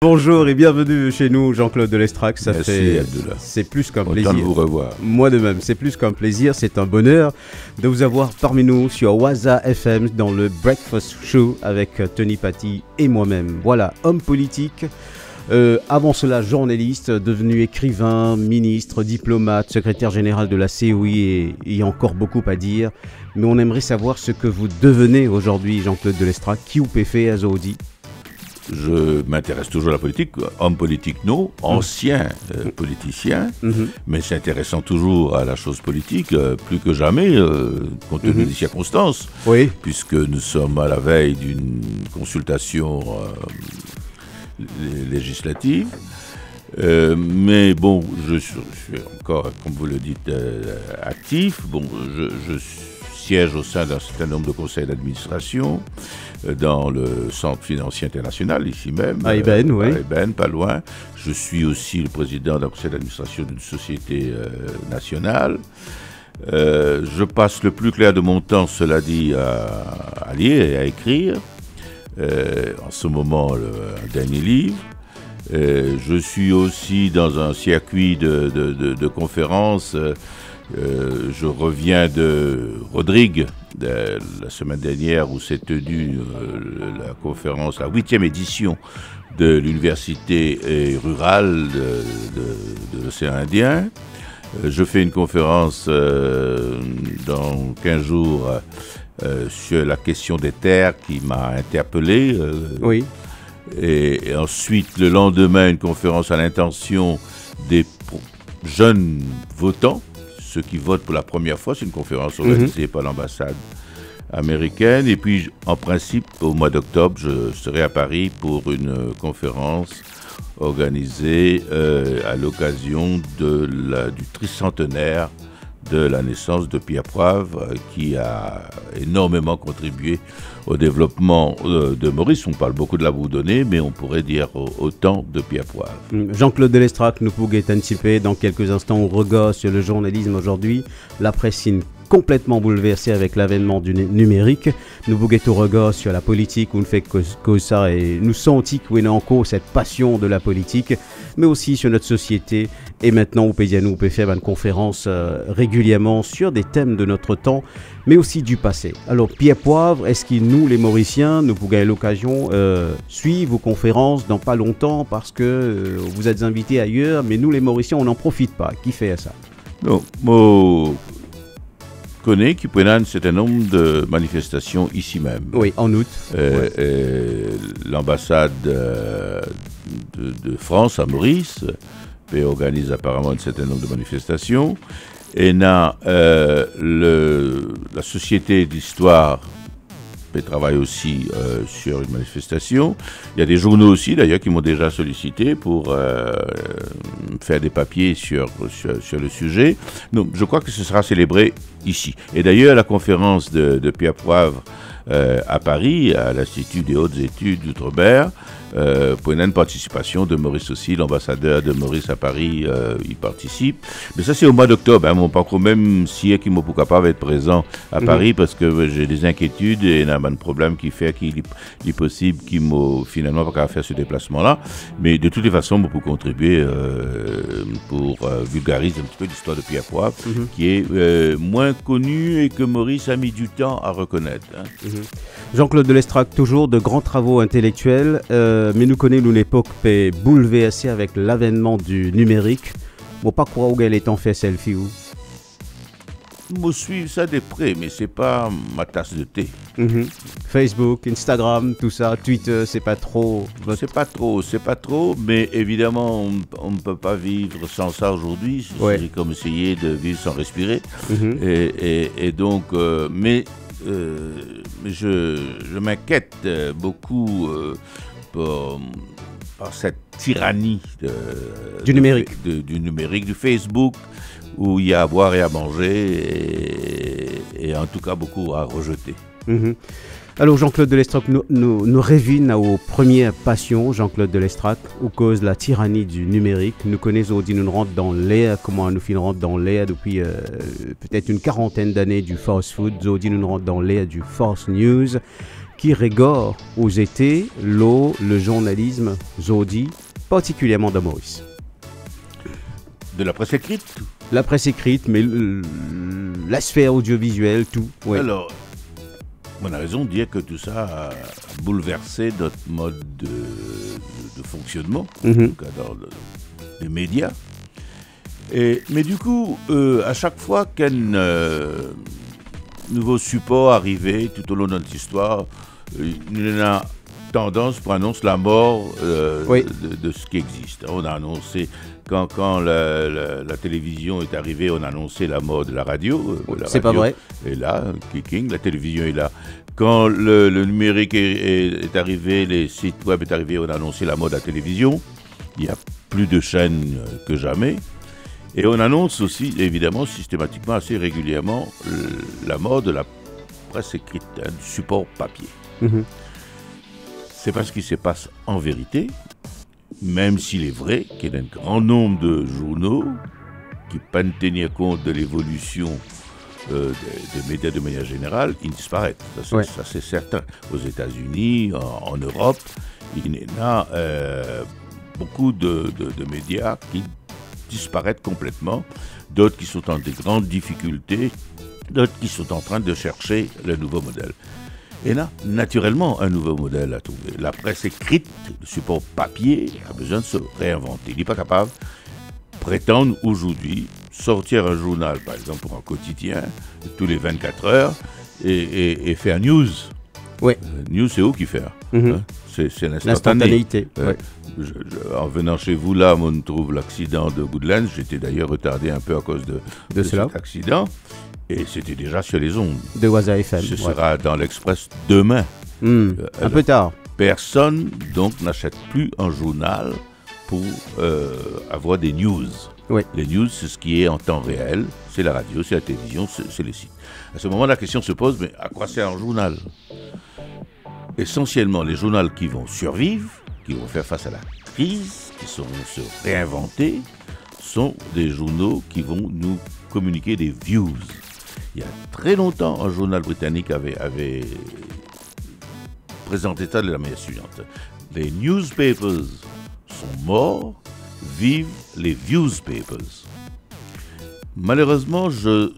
Bonjour et bienvenue chez nous, Jean-Claude Delestrac. C'est plus qu'un plaisir. Content de vous revoir. Moi de même, c'est plus qu'un plaisir, c'est un bonheur de vous avoir parmi nous sur Waza FM dans le Breakfast Show avec Tony Paty et moi-même. Voilà, homme politique. Avant cela, journaliste, devenu écrivain, ministre, diplomate, secrétaire général de la COI et il y a encore beaucoup à dire. Mais on aimerait savoir ce que vous devenez aujourd'hui, Jean-Claude Delestrac. Qui vous fait à Zodi? Je m'intéresse toujours à la politique, homme politique non, ancien politicien, mais s'intéressant toujours à la chose politique, plus que jamais, compte tenu des circonstances, puisque nous sommes à la veille d'une consultation législative. Mais bon, je suis encore, comme vous le dites, actif. Bon, je siège au sein d'un certain nombre de conseils d'administration dans le Centre financier international, ici même. À Eben, oui. À Eben, pas loin. Je suis aussi le président d'un conseil d'administration d'une société nationale. Je passe le plus clair de mon temps, cela dit, à lire et à écrire. En ce moment, un dernier livre. Je suis aussi dans un circuit de conférences. Je reviens de Rodrigue la semaine dernière où s'est tenue la conférence, la 8e édition de l'université rurale de l'océan Indien. Je fais une conférence dans 15 jours sur la question des terres qui m'a interpellé. Oui. Et ensuite, le lendemain, une conférence à l'intention des jeunes votants, ceux qui votent pour la première fois. C'est une conférence organisée par l'ambassade américaine. Et puis, en principe, au mois d'octobre, je serai à Paris pour une conférence organisée à l'occasion du tricentenaire de la naissance de Pierre Poivre, qui a énormément contribué au développement de Maurice. On parle beaucoup de la Bourdonnais, mais on pourrait dire autant de Pierre Poivre. Jean-Claude Delestrac, nous pouvons anticiper dans quelques instants au regard sur le journalisme aujourd'hui. La presse complètement bouleversée avec l'avènement du numérique. Nous bouguons au regard sur la politique, où nous fait que ça et nous sentons qu'il y a encore cette passion de la politique, mais aussi sur notre société. Et maintenant, au Pays nous peut faire une conférence régulièrement sur des thèmes de notre temps, mais aussi du passé. Alors, Pierre Poivre, est-ce que nous, les Mauriciens, nous pouvons l'occasion suivre vos conférences dans pas longtemps parce que vous êtes invités ailleurs, mais nous, les Mauriciens, on n'en profite pas. Qui fait ça? Non, moi, je connais qu'il y a un certain nombre de manifestations ici même. Oui, en août. L'ambassade de France à Maurice organise apparemment un certain nombre de manifestations. Et la Société d'Histoire travaille aussi sur une manifestation. Il y a des journaux aussi, d'ailleurs, qui m'ont déjà sollicité pour faire des papiers sur le sujet. Donc, je crois que ce sera célébré ici. Et d'ailleurs, la conférence de Pierre Poivre à Paris, à l'Institut des hautes études d'Outre-mer, pour une participation de Maurice aussi, l'ambassadeur de Maurice à Paris, il participe. Mais ça, c'est au mois d'octobre. Mon parcours, même si est qu'il m'a pas capable d'être présent à Paris, parce que j'ai des inquiétudes et il y a un problème qui fait qu'il est possible qu'il m'a finalement pas faire ce déplacement-là. Mais de toutes les façons, pour contribuer pour vulgariser un petit peu l'histoire de Pierre Poivre, qui est moins connue et que Maurice a mis du temps à reconnaître. Jean-Claude Delestrac, toujours de grands travaux intellectuels, mais nous connaissons l'époque bouleversée avec l'avènement du numérique. Bon, pas croire où elle est en fait selfie ou? Moi, je suis ça de près, mais c'est pas ma tasse de thé. Facebook, Instagram, tout ça, Twitter, c'est pas trop. C'est pas trop, mais évidemment, on ne peut pas vivre sans ça aujourd'hui. C'est comme essayer de vivre sans respirer. Et donc, mais je m'inquiète beaucoup par cette tyrannie du numérique, du Facebook, où il y a à boire et à manger, et en tout cas beaucoup à rejeter. Alors Jean-Claude Delestrac, nous revenons aux premières passions, Jean-Claude Delestrac, où cause la tyrannie du numérique. Nous connaissons aujourd'hui, nous rentrons dans l'ère, comment nous rentrons dans l'ère depuis peut-être une quarantaine d'années du fast food. Aujourd'hui, nous rentrons dans l'ère du fast news. qui régore aux étés le journalisme Zodi, particulièrement de Maurice. De la presse écrite? La presse écrite, mais la sphère audiovisuelle, tout. Ouais. Alors, on a raison de dire que tout ça a bouleversé notre mode de fonctionnement, en tout cas dans les médias. Mais du coup, à chaque fois qu'un nouveau support arrivait tout au long de notre histoire, il y a tendance pour annoncer la mort de ce qui existe. On a annoncé, quand la télévision est arrivée, on a annoncé la mort de la radio. C'est pas vrai. Et là, kicking, la télévision est là. Quand le numérique est arrivé, les sites web est arrivé, on a annoncé la mort de la télévision. Il y a plus de chaînes que jamais. Et on annonce aussi, évidemment, systématiquement, assez régulièrement, la mort de la presse écrite, du support papier. C'est pas ce qui se passe en vérité, même s'il est vrai qu'il y a un grand nombre de journaux qui peuvent tenir compte de l'évolution des médias de manière générale, ils disparaissent. Ça, c'est certain. Aux États-Unis, en Europe, il y a beaucoup de médias qui disparaissent complètement, d'autres qui sont en des grandes difficultés, d'autres qui sont en train de chercher le nouveau modèle. Et là, naturellement, un nouveau modèle à trouver. La presse écrite, le support papier, a besoin de se réinventer. Il n'est pas capable de prétendre aujourd'hui sortir un journal, par exemple pour un quotidien, tous les 24 heures, et faire news. Oui. News, c'est où qui fait c'est l'instantanéité. En venant chez vous, là, on trouve l'accident de Goodlands. J'étais d'ailleurs retardé un peu à cause de cet accident. Et c'était déjà sur les ondes. De Waza FM. Ce sera dans l'Express demain. Un peu tard. Personne, donc, n'achète plus un journal pour avoir des news. Oui. Les news, c'est ce qui est en temps réel. C'est la radio, c'est la télévision, c'est les sites. À ce moment, la question se pose, mais à quoi sert un journal ? Essentiellement, les journaux qui vont survivre, qui vont faire face à la crise, qui vont se réinventer, sont des journaux qui vont nous communiquer des views. Il y a très longtemps, un journal britannique avait présenté ça de la manière suivante. Les newspapers sont morts, vivent les viewspapers. Malheureusement, je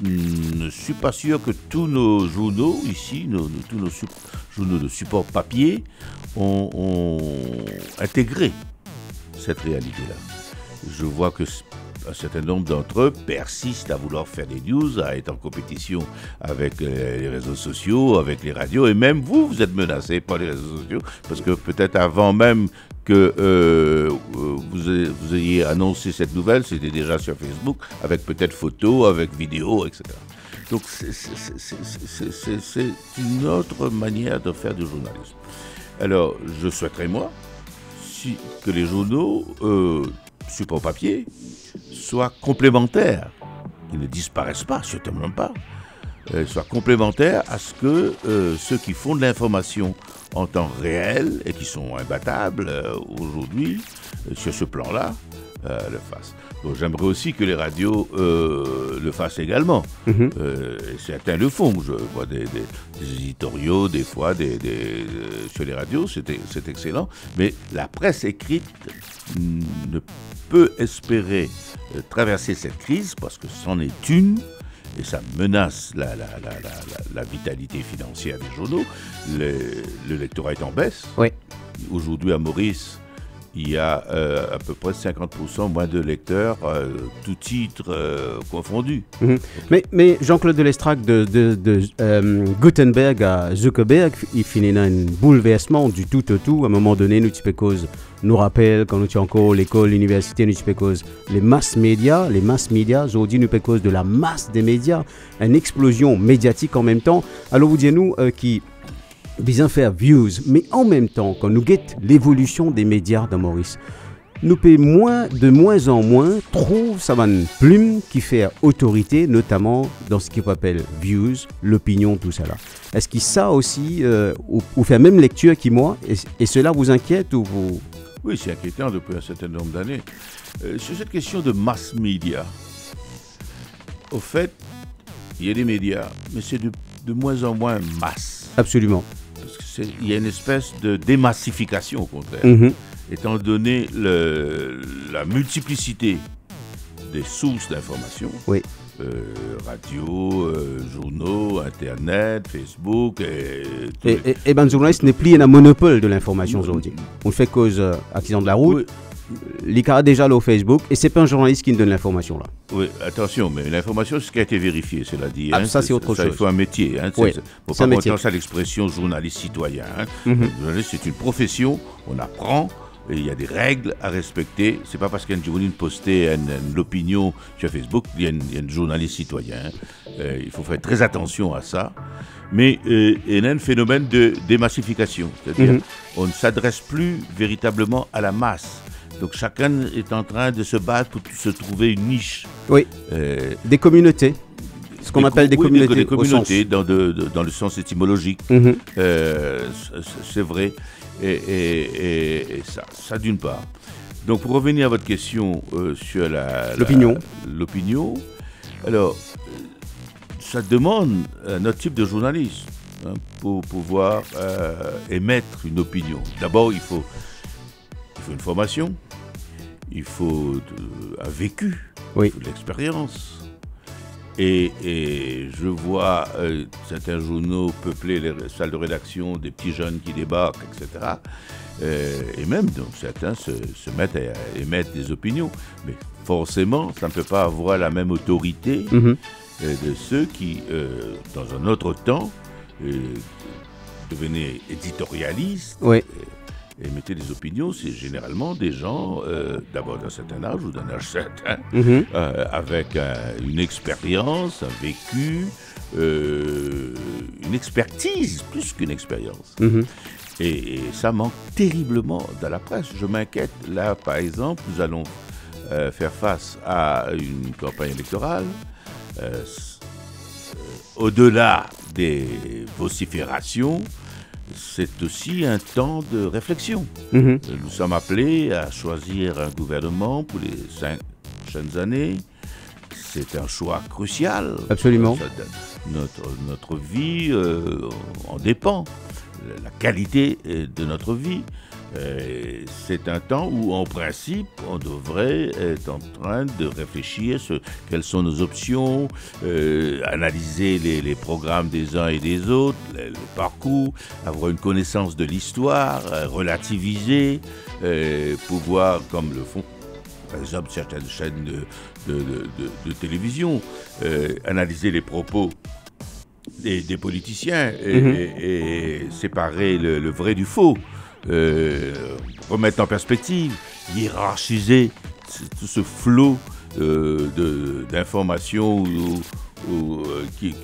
ne suis pas sûr que tous nos journaux ici, tous nos journaux de support papier, ont intégré cette réalité-là. Je vois que un certain nombre d'entre eux persistent à vouloir faire des news, à être en compétition avec les réseaux sociaux, avec les radios, et même vous êtes menacés par les réseaux sociaux, parce que peut-être avant même que vous ayez annoncé cette nouvelle, c'était déjà sur Facebook, avec peut-être photos, avec vidéos, etc. Donc c'est une autre manière de faire du journalisme. Alors, je souhaiterais, moi, que les journaux support papier soient complémentaires, qu'ils ne disparaissent pas, certainement pas, soient complémentaires à ce que ceux qui font de l'information en temps réel et qui sont imbattables aujourd'hui sur ce plan-là le fassent. Donc, j'aimerais aussi que les radios le fassent également. Certains le font. Je vois des éditoriaux, des fois, sur les radios, c'est excellent. Mais la presse écrite ne peut espérer traverser cette crise parce que c'en est une, et ça menace la vitalité financière des journaux. Le lectorat est en baisse. Oui. Aujourd'hui, à Maurice, il y a à peu près 50% moins de lecteurs, tout titre confondu. Mais Jean-Claude Delestrac de Gutenberg à Zuckerberg, il finit dans un bouleversement du tout au tout. À un moment donné, nous nous rappelle quand nous étions encore l'école, l'université, nous cause les mass médias, aujourd'hui nous cause de la masse des médias, une explosion médiatique en même temps. Alors vous dites-nous qui besoin faire views, mais en même temps, quand nous guettons l'évolution des médias dans Maurice, nous payons de moins en moins, trouve ça va une plume qui fait autorité, notamment dans ce qu'on appelle views, l'opinion, tout ça là. Est-ce que ça aussi, ou fait même lecture qui moi, et cela vous inquiète ou vous... Oui, c'est inquiétant depuis un certain nombre d'années. Sur cette question de mass media, au fait, il y a des médias, mais c'est de moins en moins masse. Absolument. il y a une espèce de démassification au contraire. Étant donné la multiplicité des sources d'information, oui. Radio, journaux, Internet, Facebook. Et ben, le journaliste n'est plus un monopole de l'information aujourd'hui. On fait cause accident de la route. Oui. L'ICA déjà là au Facebook et c'est pas un journaliste qui nous donne l'information là. Oui, attention, mais l'information c'est ce qui a été vérifié, cela dit. Ah, ça c'est autre chose. Il faut un métier. Oui, faut pas monter ça l'expression journaliste citoyen. Le journaliste c'est une profession, on apprend. Et il y a des règles à respecter. C'est pas parce qu'un journaliste postait l'opinion sur Facebook qu'il y a un journaliste citoyen. Il faut faire très attention à ça. Mais il y a un phénomène de démassification. C'est-à-dire on ne s'adresse plus véritablement à la masse. Donc chacun est en train de se battre pour se trouver une niche. Oui, des communautés. Ce qu'on appelle des communautés. Des communautés dans le sens étymologique. C'est vrai. Et ça d'une part. Donc pour revenir à votre question sur l'opinion, alors ça demande notre type de journaliste pour pouvoir émettre une opinion. D'abord il faut une formation, il faut un vécu, il faut de l'expérience. Et je vois certains journaux peupler les salles de rédaction des petits jeunes qui débarquent, etc. Et même donc, certains se mettent à émettre des opinions. Mais forcément, ça ne peut pas avoir la même autorité de ceux qui, dans un autre temps, devenaient éditorialistes. Oui. Et mettez des opinions, c'est généralement des gens, d'abord d'un certain âge ou d'un âge certain, avec une expérience, un vécu, une expertise, plus qu'une expérience. Et ça manque terriblement dans la presse. Je m'inquiète. Là, par exemple, nous allons faire face à une campagne électorale. Au-delà des vociférations, c'est aussi un temps de réflexion. Nous sommes appelés à choisir un gouvernement pour les 5 prochaines années. C'est un choix crucial. Absolument. Notre vie en dépend. La qualité de notre vie. C'est un temps où, en principe, on devrait être en train de réfléchir sur quelles sont nos options, analyser les programmes des uns et des autres, le parcours, avoir une connaissance de l'histoire, relativiser, pouvoir, comme le font par exemple certaines chaînes de télévision, analyser les propos des politiciens et séparer le vrai du faux. Remettre en perspective, hiérarchiser tout ce flot d'informations qui,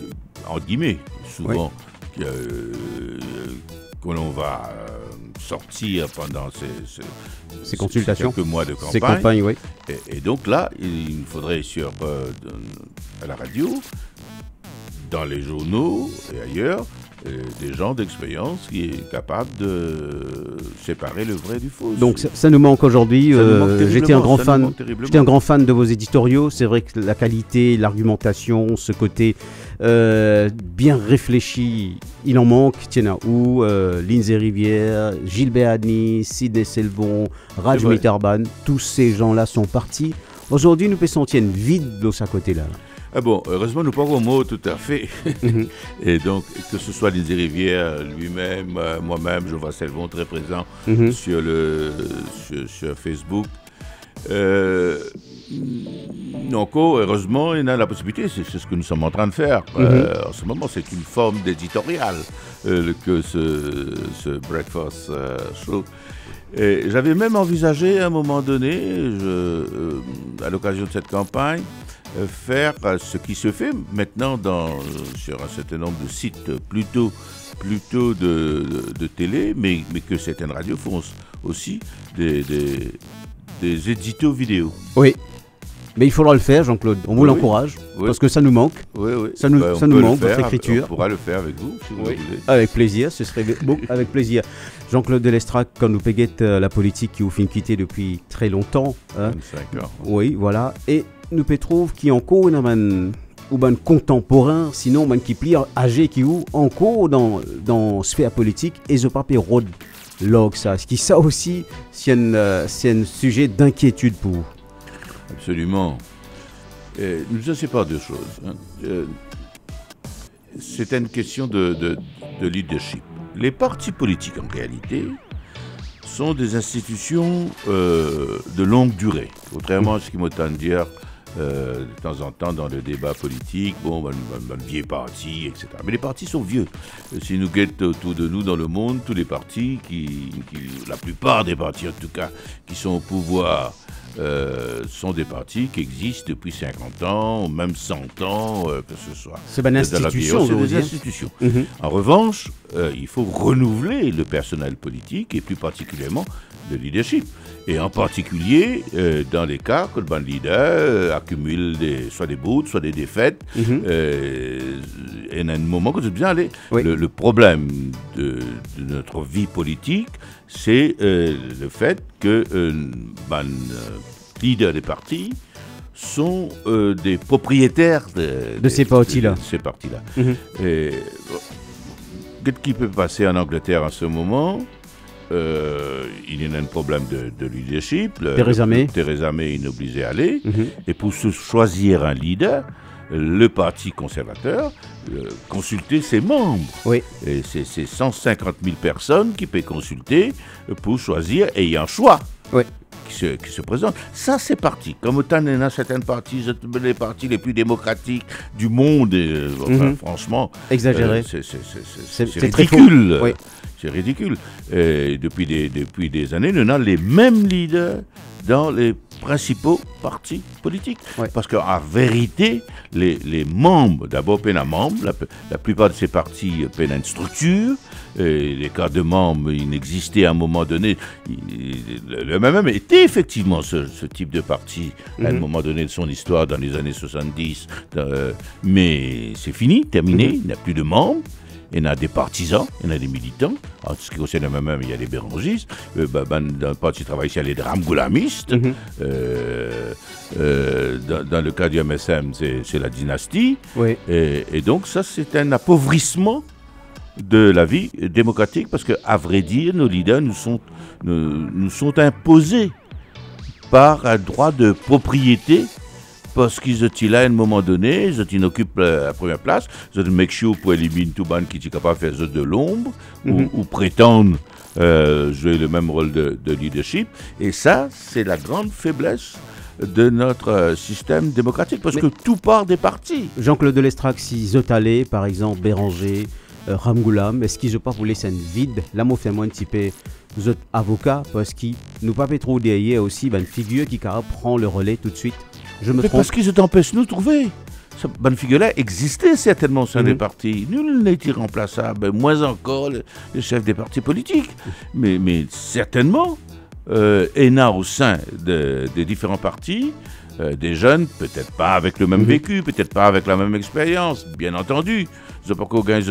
en guillemets, souvent, que l'on va sortir pendant ces consultations, quelques mois de campagne. Ces campagnes, oui. Et donc là, il faudrait à la radio, dans les journaux et ailleurs, des gens d'expérience qui est capable de séparer le vrai du faux. Donc ça nous manque aujourd'hui. J'étais un grand fan de vos éditoriaux. C'est vrai que la qualité, l'argumentation, ce côté bien réfléchi, il en manque. Tiens, où Lindsay Rivière, Gilbert Adny, Sidney Selbon, Raj Mitterban, tous ces gens-là sont partis. Aujourd'hui, nous pensons tiennent vide de ce côté-là. Ah bon, heureusement, nous parlons au mot tout à fait. Et donc, que ce soit Lindsay Rivière lui-même, moi-même, Jovan Selbon, très présent sur Facebook. Donc, heureusement, il y a la possibilité, c'est ce que nous sommes en train de faire. En ce moment, c'est une forme d'éditorial que ce Breakfast Show. Et j'avais même envisagé à un moment donné, à l'occasion de cette campagne, faire ce qui se fait maintenant sur un certain nombre de sites plutôt de télé, mais que certaines radios font aussi des éditos vidéo. Oui, mais il faudra le faire, Jean-Claude. On vous l'encourage, parce que ça nous manque. Oui. Ça nous manque, votre écriture. On pourra le faire avec vous, si vous voulez. Avec plaisir, ce serait avec plaisir. Jean-Claude Delestrac, quand nous péguette la politique qui vous fait quitter depuis très longtemps. 25 ans. Oui, voilà. Et nous trouve qui en cours ou ben contemporain, sinon ben qui plie âgé qui ou encore dans sphère politique et je pas rôle log ça. Ce qui ça aussi c'est un sujet d'inquiétude pour vous. Absolument. Nous ne sais pas deux choses. Hein. C'est une question de leadership. Les partis politiques, en réalité, sont des institutions de longue durée. Contrairement à ce qui m'entend dire de temps en temps dans le débat politique, vieux parti, etc. Mais les partis sont vieux. Si nous guettons autour de nous dans le monde, tous les partis, la plupart des partis en tout cas, qui sont au pouvoir, sont des partis qui existent depuis 50 ans, même 100 ans, que ce soit. C'est une institution. C'est des institutions. Mm-hmm. En revanche, il faut renouveler le personnel politique et plus particulièrement le leadership. Et en particulier, dans les cas que le leader accumule soit des bouts, soit des défaites, et à un moment que vous êtes bien allé. Oui. Le problème de notre vie politique, c'est le fait que leaders des partis sont des propriétaires de ces partis-là. Qu'est-ce qui peut passer en Angleterre en ce moment? Il y a un problème de leadership. Theresa May est obligée à aller. Et pour se choisir un leader, le parti conservateur consulter ses membres. Oui. Et c'est 150 000 personnes qui peuvent consulter pour choisir, et il y a un choix. Oui. Qui se présente. Ça, c'est parti. Comme autant il y a certaines parties, les partis les plus démocratiques du monde, franchement, exagéré. C'est ridicule. Oui. C'est ridicule. Depuis des années, nous avons les mêmes leaders dans les principaux partis politiques. Oui. Parce qu'en vérité, les membres, d'abord, la plupart de ces partis peuvent une structure. Les cas de membres, il n'existait à un moment donné. Le MMM était effectivement ce type de parti à un moment donné de son histoire dans les années 70. Mais c'est fini, terminé, il n'y a plus de membres. Il y en a des partisans, il y en a des militants. En ce qui concerne le MMM, il y a des bérangistes. Dans le parti travail, il y a les ramgoulamistes. Dans le cas du MSM, c'est la dynastie. Oui. Et donc, ça, c'est un appauvrissement de la vie démocratique, parce qu'à vrai dire, nos leaders nous sont imposés par un droit de propriété, parce qu'ils sont là à un moment donné, ils occupent la première place, ils ont make sure pour éliminer tout le monde qui est capable de faire de l'ombre, ou prétendent jouer le même rôle de leadership. Et ça, c'est la grande faiblesse de notre système démocratique, parce que tout part des partis. Jean-Claude Delestrac, si Zotalé, par exemple, Béranger, Ramgoulam, est-ce qu'ils n'ont pas voulu scène vide? Là, moi, fais-moi un petit peu vous êtes avocat, parce qu'ils nous pas trop derrière aussi une figure qui prend le relais tout de suite. Je me trompe. Parce qu'ils empêchent nous de trouver. Cette bonne figure-là existait certainement au sein des partis. Nul n'a été remplaçable, moins encore les chefs des partis politiques. Mais certainement, il y a au sein des différents partis des jeunes, peut-être pas avec le même vécu, peut-être pas avec la même expérience, bien entendu. Ils n'ont pas encore gagné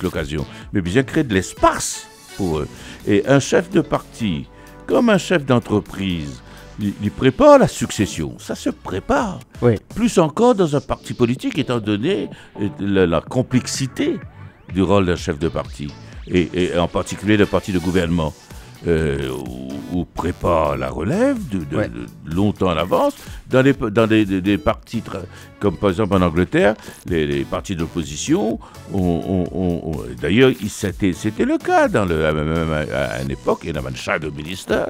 l'occasion. Mais bien créer de l'espace pour eux. Et un chef de parti, comme un chef d'entreprise, il prépare la succession. Ça se prépare. Oui. Plus encore dans un parti politique, étant donné la complexité du rôle d'un chef de parti. Et en particulier le parti de gouvernement. Où prépare la relève de longtemps en avance. Dans des partis, comme par exemple en Angleterre, les partis d'opposition, d'ailleurs, c'était le cas à une époque, il y avait un shadow minister,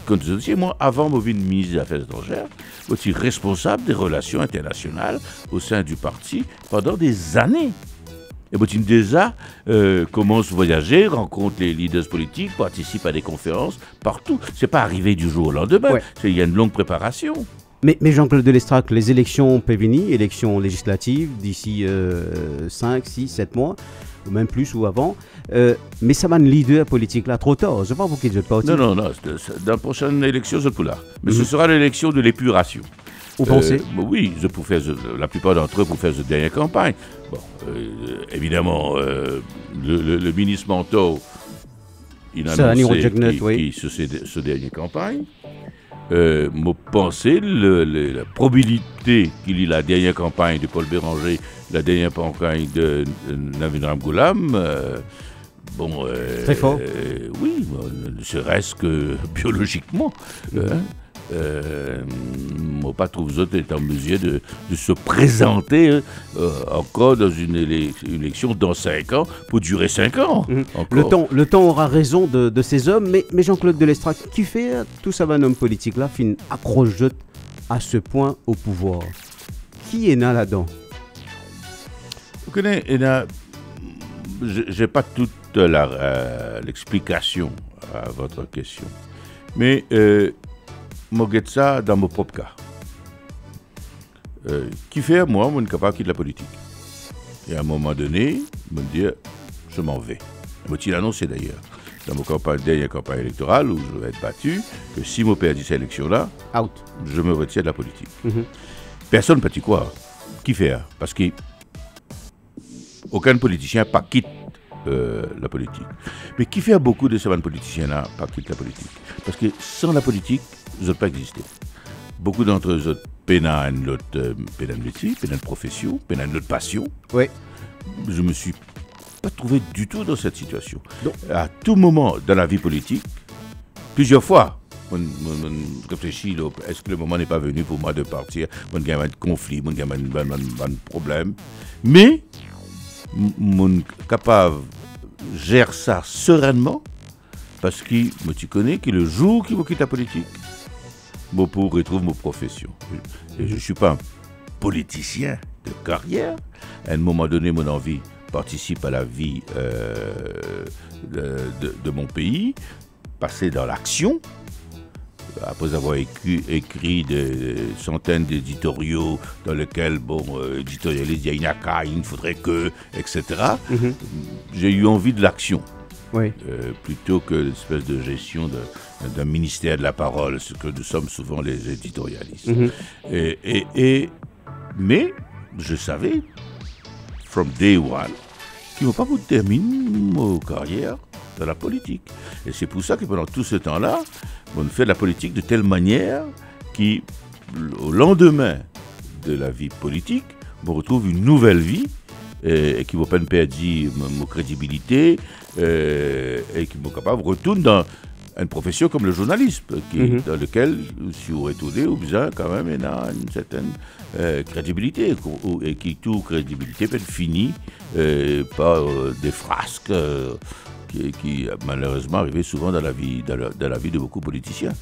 quand je disais, moi, avant de devenir ministre des Affaires étrangères, je suis responsable des relations internationales au sein du parti pendant des années. Et Boutine déjà commence à voyager, rencontre les leaders politiques, participe à des conférences partout. C'est pas arrivé du jour au lendemain. Ouais. Il y a une longue préparation. Mais Jean-Claude Delestrac, les élections peuvent venir, élections législatives d'ici 5, 6, 7 mois, ou même plus ou avant. Mais ça va un leader politique là trop tard. Je ne sais pas pour qui je parti. Non. Dans la prochaine élection, je peux là. Mais ce sera l'élection de l'épuration. Vous pensez? Oui, la plupart d'entre eux pour faire cette dernière campagne. Bon, évidemment, le ministre Manteau, il a annoncé qu'il se dernière campagne. Moi, pensé, la probabilité qu'il y ait la dernière campagne de Paul Béranger, la dernière campagne de Navinram Ghulam, très fort. Oui, ne serait-ce que biologiquement. Moi, pas trouve autres est en mesure de se présenter encore dans une élection dans 5 ans pour durer 5 ans. Le temps aura raison de ces hommes, mais Jean-Claude Delestrac, qui fait tout ça, un homme politique là, fin accroche à ce point au pouvoir? Qui est là là-dedans? Vous connaissez, j'ai pas toute l'explication à votre question, mais je regarde ça dans mon propre cas. Qui fait, moi, je suis capable de quitter la politique. Et à un moment donné, je me dis, je m'en vais. Je l'ai annoncé d'ailleurs, dans ma dernière campagne électorale, où je vais être battu, que si je perds cette élection-là, je me retire de la politique. Personne ne peut y croire. Qui fait? Parce que aucun politicien pas quitte la politique. Mais qui fait beaucoup de ces politiciens-là pas quitte la politique? Parce que sans la politique, ils n'ont pas existé. Beaucoup d'entre eux peinent notre métier, peinent notre profession, peinent notre passion. Oui. Je ne me suis pas trouvé du tout dans cette situation. Donc, à tout moment dans la vie politique, plusieurs fois, on réfléchit, est-ce que le moment n'est pas venu pour moi de partir? Mon gamin de conflit, mon gamin de problème. Mais, mon capable gère ça sereinement parce que tu connais que le jour qu'il quitte la politique, je retrouve ma profession. Et je ne suis pas un politicien de carrière. À un moment donné, mon envie participe à la vie de mon pays, passer dans l'action. Après avoir écrit des centaines d'éditoriaux dans lesquels, éditorialiste, il y a il ne faudrait que, etc. J'ai eu envie de l'action. Oui. Plutôt que l'espèce de gestion d'un ministère de la parole, ce que nous sommes souvent les éditorialistes. Mais je savais, from day one, qu'ils ne vont pas vous terminer ma carrière dans la politique. Et c'est pour ça que pendant tout ce temps-là, on fait de la politique de telle manière qu'au lendemain de la vie politique, on retrouve une nouvelle vie et qui ne va pas me perdre ma crédibilité et qui est capable de retourner dans une profession comme le journalisme, dans lequel, si vous retournez, vous avez quand même une certaine crédibilité et qui toute crédibilité peut être finie par des frasques qui malheureusement arrivaient souvent dans la vie de beaucoup de politiciens.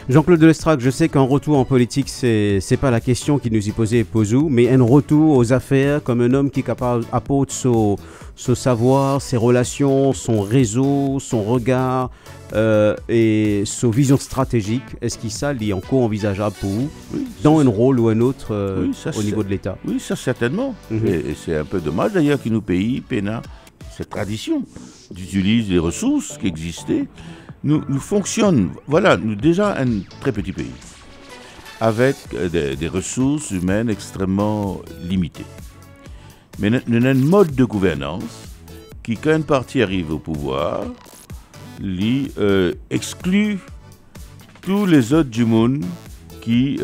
Jean-Claude Delestrac, je sais qu'un retour en politique, c'est pas la question qui nous y posait Pozou, mais un retour aux affaires comme un homme qui est capable d'apporter son savoir, ses relations, son réseau, son regard et sa vision stratégique. Est-ce que ça est encore envisageable pour vous dans un rôle ou un autre au niveau de l'État? Oui, ça certainement. Et c'est un peu dommage d'ailleurs que nos pays peinent cette tradition d'utiliser les ressources qui existaient. Nous fonctionnons, voilà, nous déjà un très petit pays, avec des ressources humaines extrêmement limitées. Mais nous avons un mode de gouvernance qui, quand un parti arrive au pouvoir, exclut tous les autres du monde qui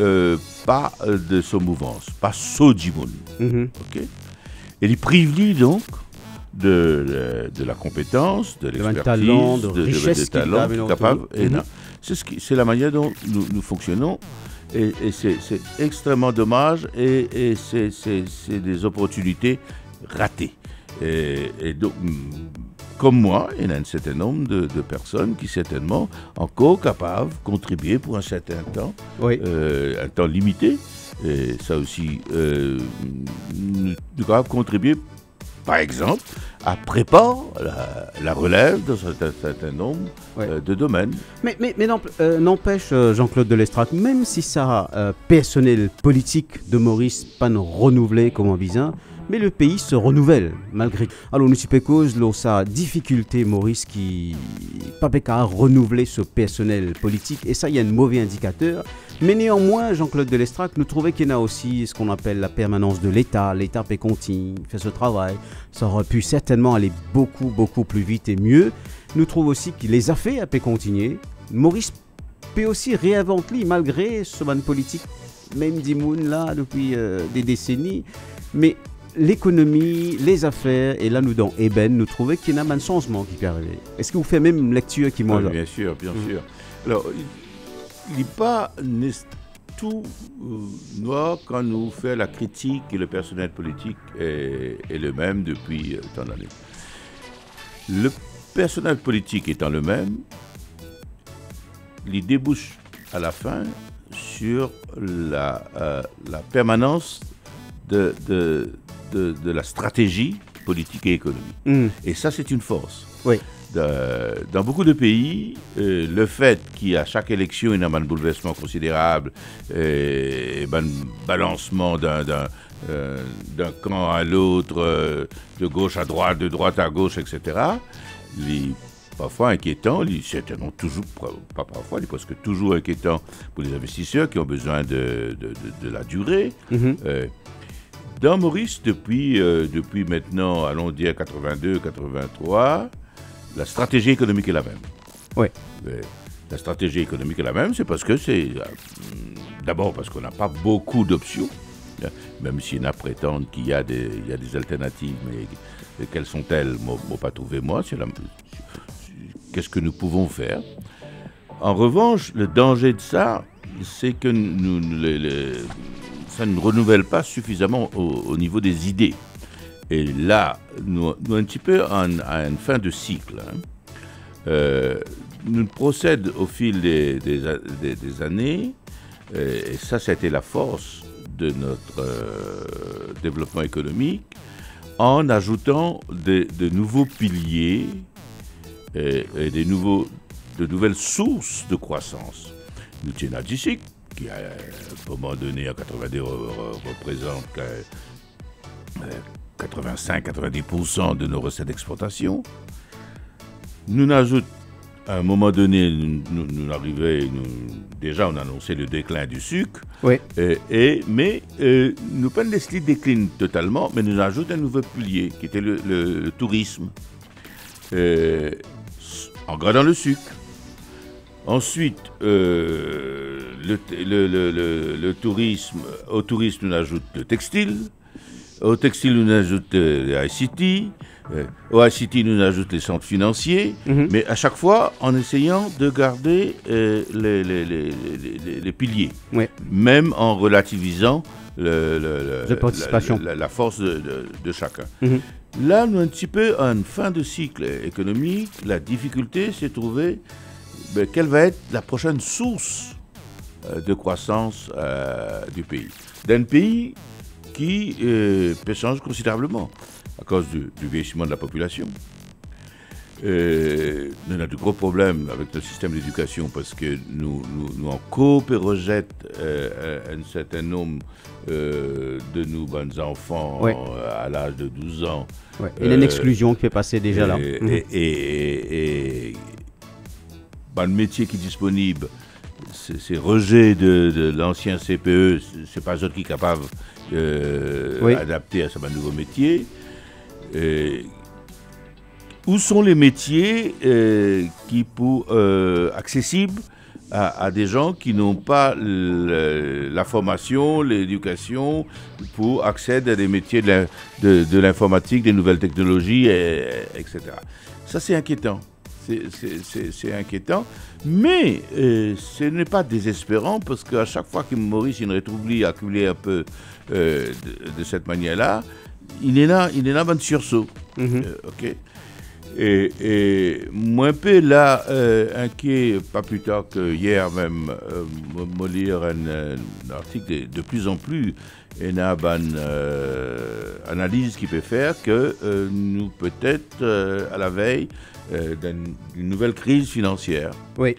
pas de son mouvance, pas ceux du monde. Okay? Et il privilégie donc de la compétence, de l'expertise, de richesse talent capable. C'est la manière dont nous fonctionnons et c'est extrêmement dommage et c'est des opportunités ratées. Et donc, comme moi, il y a un certain nombre de personnes qui certainement encore capables de contribuer pour un certain temps, un temps limité. Et ça aussi, nous sommes capables de contribuer, par exemple, à préparer la relève dans un certain nombre de domaines. Mais n'empêche, Jean-Claude Delestrac, même si ça personnel politique de Maurice pas renouvelé comme un bizarre, mais le pays se renouvelle malgré. Alors nous sommes cause de sa difficulté, Maurice, qui pas qu'à renouveler ce personnel politique, et ça il y a un mauvais indicateur. Mais néanmoins, Jean-Claude Delestrac, nous trouvons qu'il y a aussi ce qu'on appelle la permanence de l'État. L'État peut continuer, fait ce travail. Ça aurait pu certainement aller beaucoup plus vite et mieux. Nous trouvons aussi que les affaires peuvent continuer. Maurice peut aussi réinventer malgré ce ban politique, même d'Imoun là depuis des décennies. Mais l'économie, les affaires, et là nous dans Eben, nous trouvons qu'il y a un changement qui peut arriver. Est-ce que vous faites même une lecture qui moi Bien sûr, bien sûr. Alors, il n'est pas tout noir quand nous fait la critique et le personnel politique est le même depuis tant d'années. Le personnel politique étant le même, il débouche à la fin sur la permanence de la stratégie politique et économique. Et ça, c'est une force. Oui. Dans beaucoup de pays, le fait qu'à chaque élection, il y a un bouleversement considérable, un balancement d'un camp à l'autre, de gauche à droite, de droite à gauche, etc., parfois inquiétant, certainement toujours, pas parfois, presque toujours inquiétant pour les investisseurs qui ont besoin de la durée. Dans Maurice, depuis maintenant, allons dire 82, 83, la stratégie économique est la même. Oui. La stratégie économique est la même, c'est parce que d'abord parce qu'on n'a pas beaucoup d'options, même s'il y en a prétendent qu'il y a des alternatives, mais quelles sont-elles? Moi, pas trouvé moi. Qu'est-ce que nous pouvons faire? En revanche, le danger de ça, c'est que ça ne renouvelle pas suffisamment au niveau des idées. Et là, nous un petit peu à une fin de cycle. Nous procèdons au fil des années, et ça a été la force de notre développement économique, en ajoutant de nouveaux piliers et de nouvelles sources de croissance. Nous tenons à Djichik, qui à un moment donné, en 82, représente 85-90% de nos recettes d'exportation. Nous ajoutons, à un moment donné, déjà on annonçait le déclin du sucre, oui. Mais nous pas laissé décliner totalement, mais nous ajoutons un nouveau pilier qui était le tourisme, en gradant le sucre. Ensuite, le tourisme, au tourisme, nous ajoute le textile. Au textile, nous ajoute les ICT. Au ICT, nous ajoute les centres financiers. Mais à chaque fois, en essayant de garder les piliers. Oui. Même en relativisant la force de chacun. Là, nous un petit peu à une fin de cycle économique. La difficulté, c'est de trouver quelle va être la prochaine source de croissance du pays. D'un pays qui peut changer considérablement à cause du vieillissement de la population. Nous avons de gros problèmes avec le système d'éducation parce que nous en coopérojette un certain nombre de nos bons enfants à l'âge de 12 ans. Ouais. Il y a une exclusion qui fait passer déjà là. Et le métier qui est disponible, c'est rejet de l'ancien CPE, c'est pas eux qui sont capables d'adapter à ce nouveau métier. Où sont les métiers qui pour accessibles à des gens qui n'ont pas la formation, l'éducation pour accéder à des métiers de l'informatique, des nouvelles technologies, etc. Ça, c'est inquiétant. C'est inquiétant, mais ce n'est pas désespérant parce qu'à chaque fois que Maurice il retrouve acculé un peu de cette manière-là, il est là un sursaut. Ok. Et moi un peu là inquiet, pas plus tard que hier même, me lire un article de plus en plus il y a une analyse qui peut faire que nous peut-être à la veille d'une nouvelle crise financière. Oui,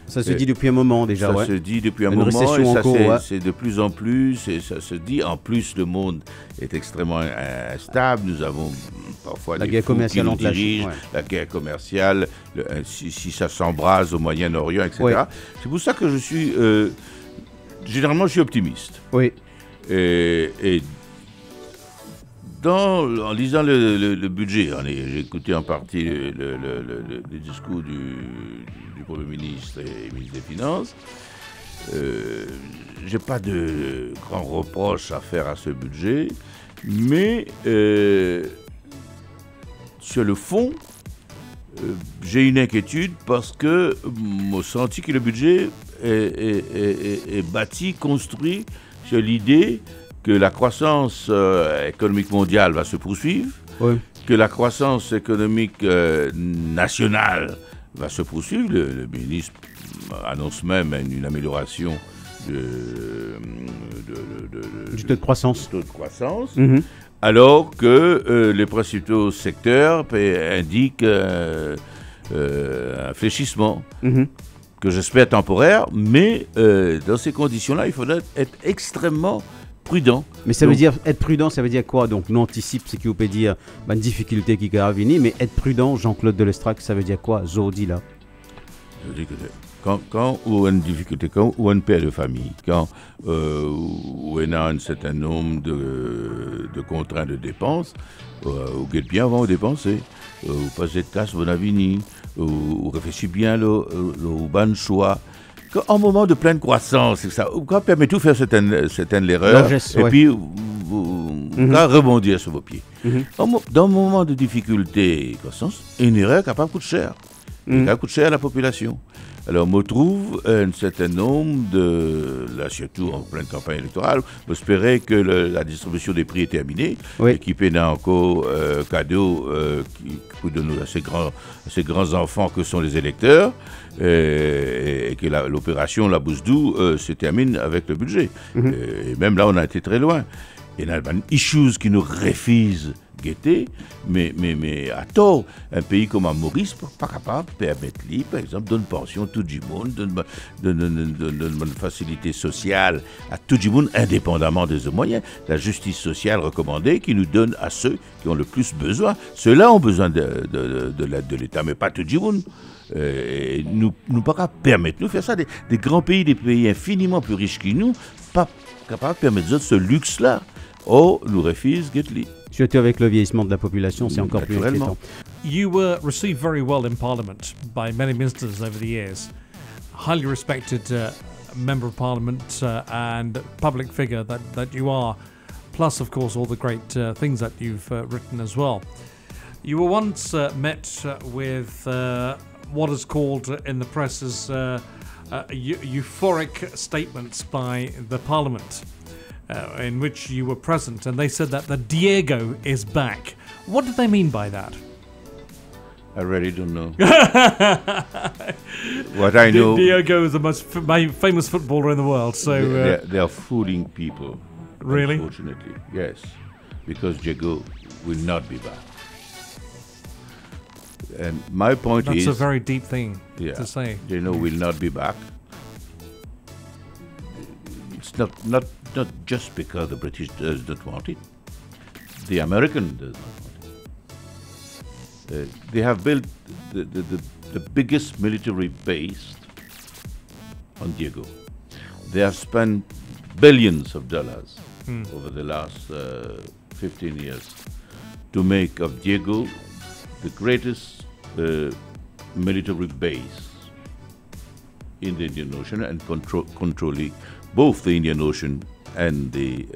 ça se dit depuis un moment déjà. Ça se dit depuis un moment et ça c'est de plus en plus et ça se dit. En plus, le monde est extrêmement instable. Nous avons parfois la guerre commerciale qui nous dirigent, la guerre commerciale, si ça s'embrase au Moyen-Orient, etc. Oui. C'est pour ça que je suis généralement je suis optimiste. Oui. Et en lisant le budget, j'ai écouté en partie le discours du Premier ministre et ministre des Finances. J'ai pas de grands reproches à faire à ce budget, mais sur le fond, j'ai une inquiétude parce que j'ai senti que le budget est bâti, construit sur l'idée que la croissance économique mondiale va se poursuivre, oui, que la croissance économique nationale va se poursuivre. Le ministre annonce même une amélioration du taux de croissance. Mm-hmm. Alors que les principaux secteurs indiquent un fléchissement, mm-hmm, que j'espère temporaire, mais dans ces conditions-là, il faudrait être extrêmement prudent. Mais ça veut dire, être prudent, ça veut dire quoi? Donc, nous anticipe ce qui vous peut dire une difficulté qui va venir, mais être prudent, Jean-Claude Delestrac, ça veut dire quoi, Zodi, là? Ça veut dire que quand on a une difficulté, quand on a une père de famille, quand on a un certain nombre de contraintes de dépenses, vous êtes bien avant de dépenser, vous passez de casse, vous n'avez ni, vous réfléchissez bien le bon choix. En moment de pleine croissance, ça permet de faire certaines erreurs, et puis vous rebondir sur vos pieds. Mm-hmm. Dans un moment de difficulté et croissance, une erreur capable coûte cher. Ça coûte cher à la population. Alors, on trouve un certain nombre là, surtout en pleine campagne électorale, j'espérais que la distribution des prix est terminée, oui, et qui peine encore cadeau qui donne à ces grands enfants que sont les électeurs, et que l'opération La Bourse d'Où se termine avec le budget. Mm-hmm. Et même là, on a été très loin. Il y a des issues qui nous refusent guetter, mais à tort, un pays comme Maurice n'est pas capable de permettre, par exemple, d'une pension à tout le monde, d'une facilité sociale à tout le monde, indépendamment des moyens. La justice sociale recommandée qui nous donne à ceux qui ont le plus besoin. Ceux-là ont besoin de l'aide de l'État, mais pas tout le monde. Nous ne pouvons pas permettre de faire ça. Des grands pays, des pays infiniment plus riches que nous, pas capables de permettre ce luxe-là. Oh, nous refusons Gately. Surtout avec le vieillissement de la population, c'est encore plus inquiétant. You were received very well in Parliament by many ministers over the years. Highly respected member of Parliament and public figure that you are. Plus, of course, all the great things that you've written as well. You were once met with what is called in the press as euphoric statements by the Parliament. In which you were present, and they said that the Diego is back. What did they mean by that? I really don't know. What I know, Diego is the most famous footballer in the world. So they are fooling people. Really? Unfortunately, yes, because Diego will not be back. And my point is, that's a very deep thing to say. Diego will not be back. It's not just because the British does not want it. The American does not want it. They have built the biggest military base on Diego. They have spent billions of dollars over the last 15 years to make of Diego the greatest military base in the Indian Ocean and controlling both the Indian Ocean and the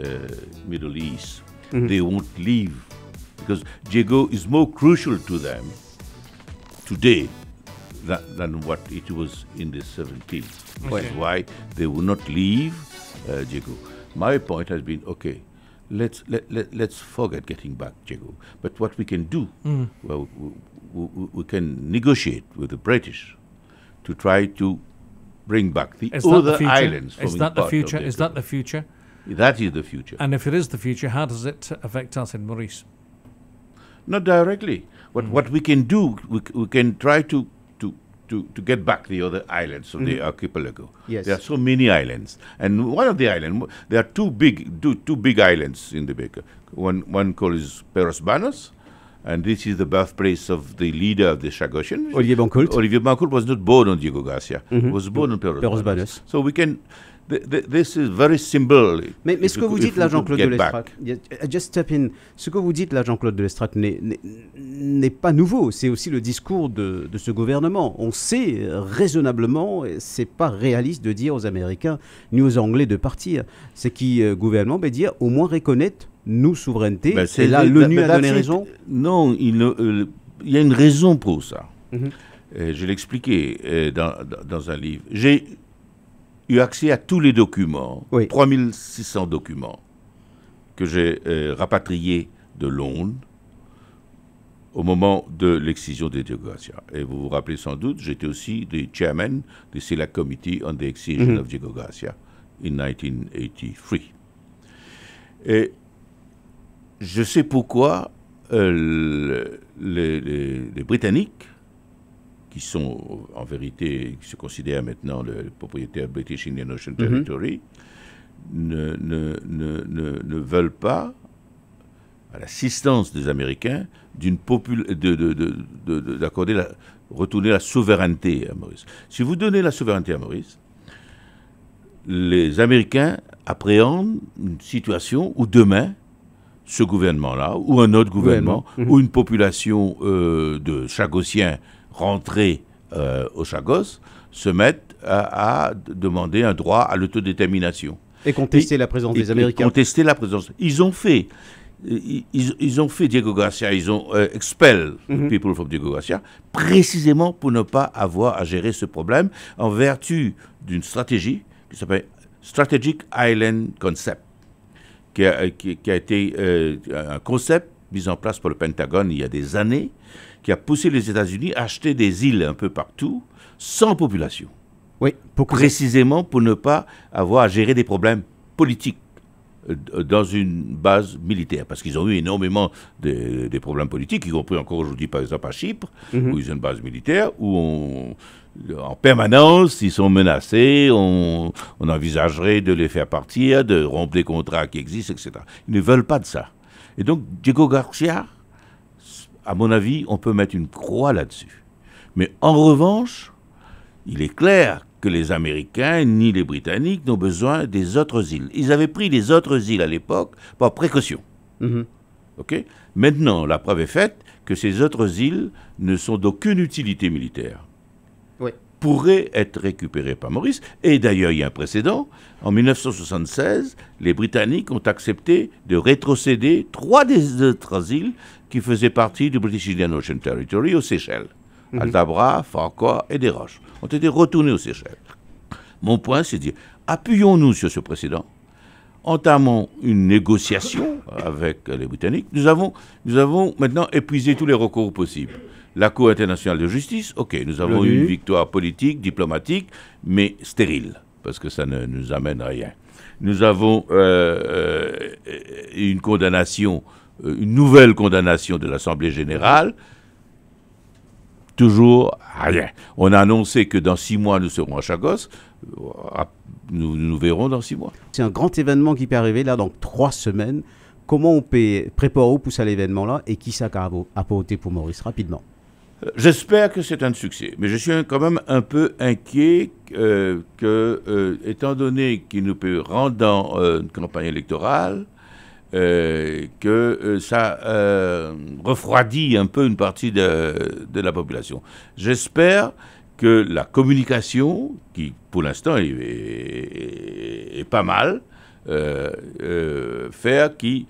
Middle East. Mm-hmm. They won't leave because Diego is more crucial to them today than what it was in the 70s. Okay. That's why they will not leave Diego. My point has been, okay, let's forget getting back Diego. But what we can do, well, we can negotiate with the British to try to bring back the other islands. Is that the future? Is that the future? That is the future. And if it is the future, how does it affect us in Maurice? Not directly. What we can do, we can try to get back the other islands of the archipelago. Yes. There are so many islands, and one of the islands, there are two big islands in the Baker. One called is Peros Banos, and this is the birthplace of the leader of the Chagosian. Olivier Bancoult. Olivier Bancoult was not born on Diego Garcia. He was born on Peros Banos. So we can this is very symbolic. Mais ce que vous dites là, Jean-Claude de Lestrac, just step in. Ce que vous dites là, Jean-Claude de Lestrac, n'est pas nouveau. C'est aussi le discours de ce gouvernement. On sait raisonnablement, c'est pas réaliste de dire aux Américains ni aux Anglais de partir. C'est qui gouvernement dire au moins reconnaître nous souveraineté. Et là, l'ONU a donné raison. Non, il y a une raison pour ça. Je l'ai expliqué dans un livre. J'ai eu accès à tous les documents, 3600 documents, que j'ai rapatriés de Londres au moment de l'excision de Diego Garcia. Et vous vous rappelez sans doute, j'étais aussi le chairman du Select Committee on the Excision of Diego Garcia in 1983. Et je sais pourquoi les Britanniques, qui sont en vérité, qui se considèrent maintenant le propriétaire British Indian Ocean Territory, ne veulent pas, à l'assistance des Américains, d'accorder retourner la souveraineté à Maurice. Si vous donnez la souveraineté à Maurice, les Américains appréhendent une situation où demain, ce gouvernement-là, ou un autre gouvernement, ou une population de Chagossiens rentrés au Chagos, se mettent à demander un droit à l'autodétermination. Et contester la présence des Américains. Contester la présence. Ils ont fait Diego Garcia, ils ont expel people from Diego Garcia, précisément pour ne pas avoir à gérer ce problème en vertu d'une stratégie qui s'appelle Strategic Island Concept, qui a été un concept mis en place par le Pentagone il y a des années, qui a poussé les États-Unis à acheter des îles un peu partout, sans population. Oui, précisément pour ne pas avoir à gérer des problèmes politiques dans une base militaire. Parce qu'ils ont eu énormément des problèmes politiques, y compris encore aujourd'hui, par exemple, à Chypre, où ils ont une base militaire, où en permanence, ils sont menacés, on envisagerait de les faire partir, de rompre les contrats qui existent, etc. Ils ne veulent pas de ça. Et donc, Diego Garcia, à mon avis, on peut mettre une croix là-dessus. Mais en revanche, il est clair que les Américains ni les Britanniques n'ont besoin des autres îles. Ils avaient pris les autres îles à l'époque par précaution. Okay? Maintenant, la preuve est faite que ces autres îles ne sont d'aucune utilité militaire. Pourraient être récupérées par Maurice. Et d'ailleurs, il y a un précédent. En 1976, les Britanniques ont accepté de rétrocéder 3 des autres îles qui faisaient partie du British Indian Ocean Territory aux Seychelles. Aldabra, Farquhar et des Roches ont été retournés aux Seychelles. Mon point, c'est de dire, appuyons-nous sur ce précédent, entamons une négociation avec les Britanniques. Nous avons maintenant épuisé tous les recours possibles. La Cour internationale de justice, ok, nous avons eu une victoire politique, diplomatique, mais stérile, parce que ça ne nous amène à rien. Nous avons une condamnation, une nouvelle condamnation de l'Assemblée générale, toujours rien. On a annoncé que dans 6 mois, nous serons à Chagos. Nous verrons dans 6 mois. C'est un grand événement qui peut arriver là dans 3 semaines. Comment on peut préparer ou pousser à l'événement-là et qui ça a apporté pour Maurice rapidement? J'espère que c'est un succès, mais je suis quand même un peu inquiet étant donné qu'il nous peut rendre dans une campagne électorale, que ça refroidit un peu une partie de la population. J'espère que la communication, qui pour l'instant est pas mal, faire qui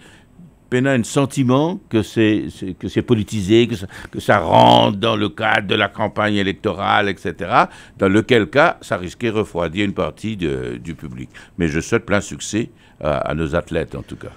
a un sentiment que c'est politisé, que ça rentre dans le cadre de la campagne électorale, etc., dans lequel cas, ça risquait de refroidir une partie du public. Mais je souhaite plein succès à nos athlètes, en tout cas.